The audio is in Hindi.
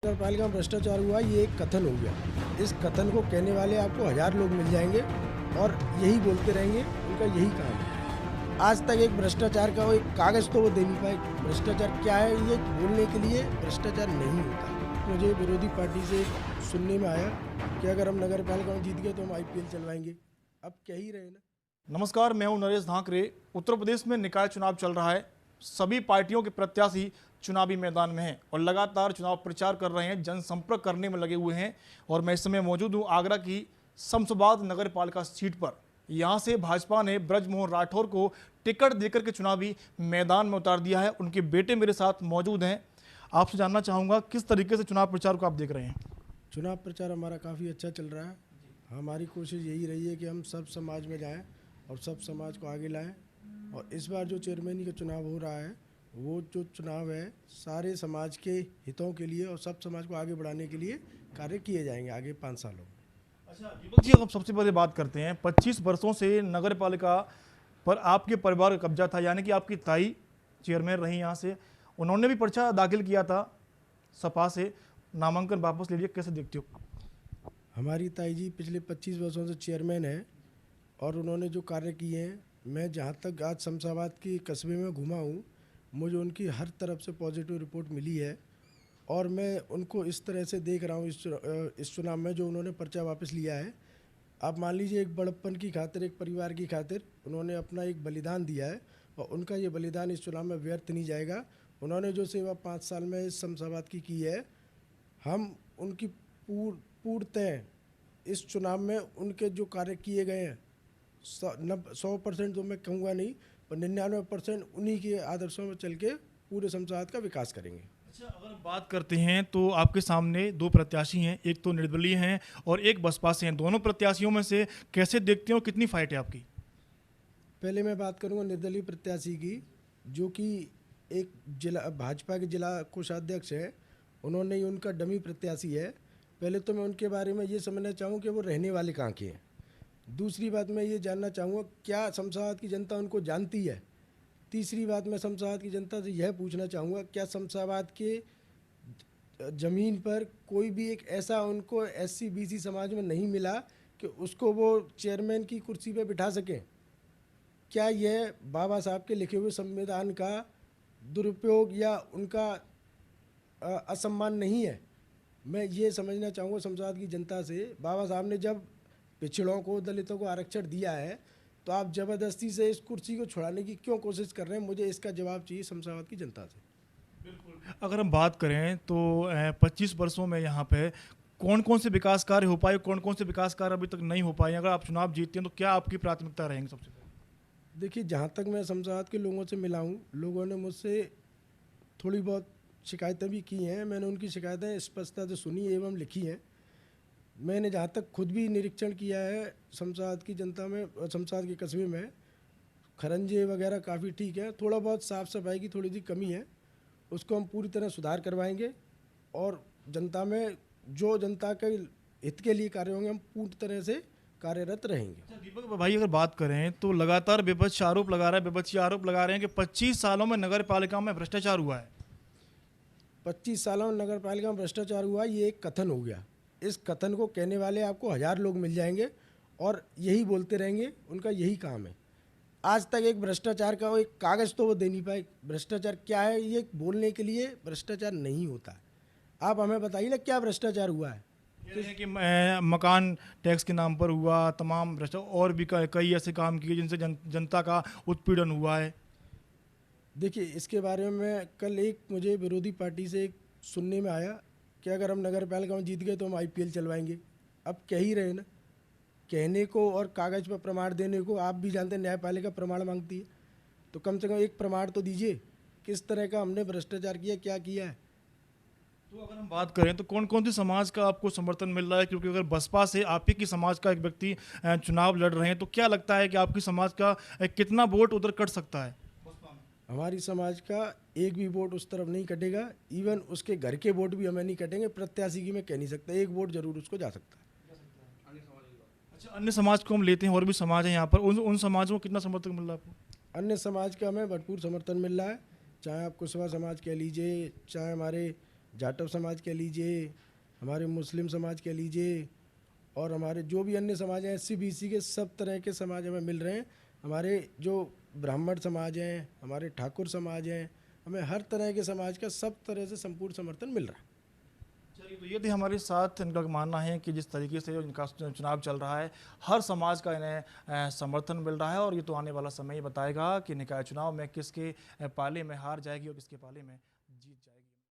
नगर पालिका में भ्रष्टाचार हुआ, ये एक कथन हो गया। इस कथन को कहने वाले आपको 1000 लोग मिल जाएंगे और यही बोलते रहेंगे, उनका यही काम है। आज तक एक भ्रष्टाचार का वो एक कागज़ तो वो दे नहीं पाए। भ्रष्टाचार क्या है ये बोलने के लिए भ्रष्टाचार नहीं होता। मुझे विरोधी पार्टी से सुनने में आया कि अगर हम नगर पालिका में जीत गए तो हम IPL चलवाएंगे। अब कह ही रहे ना। नमस्कार, मैं हूं नरेश धाकरे। उत्तर प्रदेश में निकाय चुनाव चल रहा है। सभी पार्टियों के प्रत्याशी चुनावी मैदान में हैं और लगातार चुनाव प्रचार कर रहे हैं, जनसंपर्क करने में लगे हुए हैं। और मैं इस समय मौजूद हूं आगरा की शमशाबाद नगर पालिका सीट पर। यहां से भाजपा ने ब्रजमोहन राठौर को टिकट देकर के चुनावी मैदान में उतार दिया है। उनके बेटे मेरे साथ मौजूद हैं। आपसे जानना चाहूँगा किस तरीके से चुनाव प्रचार को आप देख रहे हैं। चुनाव प्रचार हमारा काफ़ी अच्छा चल रहा है। हमारी कोशिश यही रही है कि हम सब समाज में जाएं और सब समाज को आगे लाएं। और इस बार जो चेयरमैनी का चुनाव हो रहा है, वो जो चुनाव है सारे समाज के हितों के लिए और सब समाज को आगे बढ़ाने के लिए कार्य किए जाएंगे आगे 5 सालों में। अच्छा दीपक जी, अब सबसे पहले बात करते हैं। 25 वर्षों से नगर पालिका पर आपके परिवार का कब्जा था, यानी कि आपकी ताई चेयरमैन रही यहाँ से। उन्होंने भी पर्चा दाखिल किया था सपा से, नामांकन वापस ले लिया। कैसे देखते हो? हमारी ताई जी पिछले 25 वर्षों से चेयरमैन है और उन्होंने जो कार्य किए हैं, मैं जहाँ तक आज शमशाबाद के कस्बे में घुमा हूँ, मुझे उनकी हर तरफ से पॉजिटिव रिपोर्ट मिली है। और मैं उनको इस तरह से देख रहा हूँ इस चुनाव में जो उन्होंने पर्चा वापस लिया है। आप मान लीजिए एक बड़प्पन की खातिर, एक परिवार की खातिर उन्होंने अपना एक बलिदान दिया है और उनका ये बलिदान इस चुनाव में व्यर्थ नहीं जाएगा। उन्होंने जो सेवा 5 साल में इस शमशाबाद की है, हम उनकी पूर्णतः इस चुनाव में उनके जो कार्य किए गए हैं 100% तो मैं कहूँगा नहीं, पर 99% उन्हीं के आदर्शों में चल के पूरे शमशाबाद का विकास करेंगे। अच्छा, अगर हम बात करते हैं तो आपके सामने 2 प्रत्याशी हैं, एक तो निर्दलीय हैं और एक बसपा से हैं। दोनों प्रत्याशियों में से कैसे देखते हो, कितनी फाइट है आपकी? पहले मैं बात करूंगा निर्दलीय प्रत्याशी की, जो कि एक जिला भाजपा के जिला कोषाध्यक्ष है। उन्होंने ही उनका डमी प्रत्याशी है। पहले तो मैं उनके बारे में ये समझना चाहूँ कि वो रहने वाले कहाँ के हैं। दूसरी बात मैं ये जानना चाहूँगा क्या शमशाबाद की जनता उनको जानती है। तीसरी बात मैं शमशाबाद की जनता से यह पूछना चाहूँगा क्या शमशाबाद के ज़मीन पर कोई भी एक ऐसा उनको SC BC समाज में नहीं मिला कि उसको वो चेयरमैन की कुर्सी पे बिठा सकें। क्या यह बाबा साहब के लिखे हुए संविधान का दुरुपयोग या उनका असम्मान नहीं है। मैं ये समझना चाहूँगा शमशाबाद की जनता से, बाबा साहब ने जब पिछड़ों को, दलितों को आरक्षण दिया है, तो आप ज़बरदस्ती से इस कुर्सी को छुड़ाने की क्यों कोशिश कर रहे हैं? मुझे इसका जवाब चाहिए शमशाबाद की जनता से। बिल्कुल। अगर हम बात करें तो 25 वर्षों में यहाँ पे कौन कौन से विकास कार्य हो पाए, कौन कौन से विकास कार्य अभी तक नहीं हो पाए? अगर आप चुनाव जीतते हैं तो क्या आपकी प्राथमिकता रहेंगी सबसे पहले? देखिए, जहाँ तक मैं शमशाबाद के लोगों से मिला हूँ, लोगों ने मुझसे थोड़ी बहुत शिकायतें भी की हैं। मैंने उनकी शिकायतें स्पष्टता से सुनी एवं लिखी हैं। मैंने जहाँ तक खुद भी निरीक्षण किया है शमशाबाद की जनता में, शमशाबाद के कस्बे में खरंजे वगैरह काफ़ी ठीक है। थोड़ा बहुत साफ़ सफाई की थोड़ी सी कमी है, उसको हम पूरी तरह सुधार करवाएंगे। और जनता में जो जनता के हित के लिए कार्य होंगे, हम पूरी तरह से कार्यरत रहेंगे। अच्छा दीपक भाई, अगर बात करें तो लगातार विपक्ष आरोप लगा रहा है, विपक्षी आरोप लगा रहे हैं कि 25 सालों में नगर पालिका में भ्रष्टाचार हुआ है। 25 सालों में नगर पालिका में भ्रष्टाचार हुआ, ये एक कथन हो गया। इस कथन को कहने वाले आपको 1000 लोग मिल जाएंगे और यही बोलते रहेंगे, उनका यही काम है। आज तक एक भ्रष्टाचार का वो एक कागज़ तो वो दे नहीं पाए। भ्रष्टाचार क्या है ये बोलने के लिए भ्रष्टाचार नहीं होता। आप हमें बताइए ना क्या भ्रष्टाचार हुआ है? कह रहे हैं कि मकान टैक्स के नाम पर हुआ, तमाम भ्रष्टाचार और भी कई ऐसे काम किए जिनसे जनता का उत्पीड़न हुआ है। देखिए, इसके बारे में कल एक मुझे विरोधी पार्टी से एक सुनने में आया कि अगर हम नगर पालिका में जीत गए तो हम IPL चलवाएंगे। अब कह ही रहे ना। कहने को और कागज़ पर प्रमाण देने को आप भी जानते हैं, न्यायपालिका प्रमाण मांगती है। तो कम से कम एक प्रमाण तो दीजिए, किस तरह का हमने भ्रष्टाचार किया, क्या किया है। तो अगर हम बात करें तो कौन कौन सी समाज का आपको समर्थन मिल रहा है? क्योंकि अगर बसपा से आप ही की समाज का एक व्यक्ति चुनाव लड़ रहे हैं, तो क्या लगता है कि आपकी समाज का कितना वोट उधर कट सकता है बसपा में? हमारी समाज का एक भी वोट उस तरफ नहीं कटेगा। इवन उसके घर के वोट भी हमें नहीं कटेंगे। प्रत्याशी की मैं कह नहीं सकता, एक वोट जरूर उसको जा सकता है। अच्छा, अन्य समाज को हम लेते हैं, और भी समाज है यहाँ पर, उन समाजों को कितना समर्थन मिल रहा है आपको? अन्य समाज का हमें भरपूर समर्थन मिल रहा है। चाहे आप कुशवा समाज कह लीजिए, चाहे हमारे जाटव समाज कह लीजिए, हमारे मुस्लिम समाज कह लीजिए, और हमारे जो भी अन्य समाज हैं SC BC के सब तरह के समाज हमें मिल रहे हैं। हमारे जो ब्राह्मण समाज हैं, हमारे ठाकुर समाज हैं, हमें हर तरह के समाज का सब तरह से संपूर्ण समर्थन मिल रहा है। चलिए, तो ये थी हमारे साथ इनका मानना है कि जिस तरीके से इनका चुनाव चल रहा है, हर समाज का इन्हें समर्थन मिल रहा है और ये तो आने वाला समय ही बताएगा कि निकाय चुनाव में किसके पाले में हार जाएगी और किसके पाले में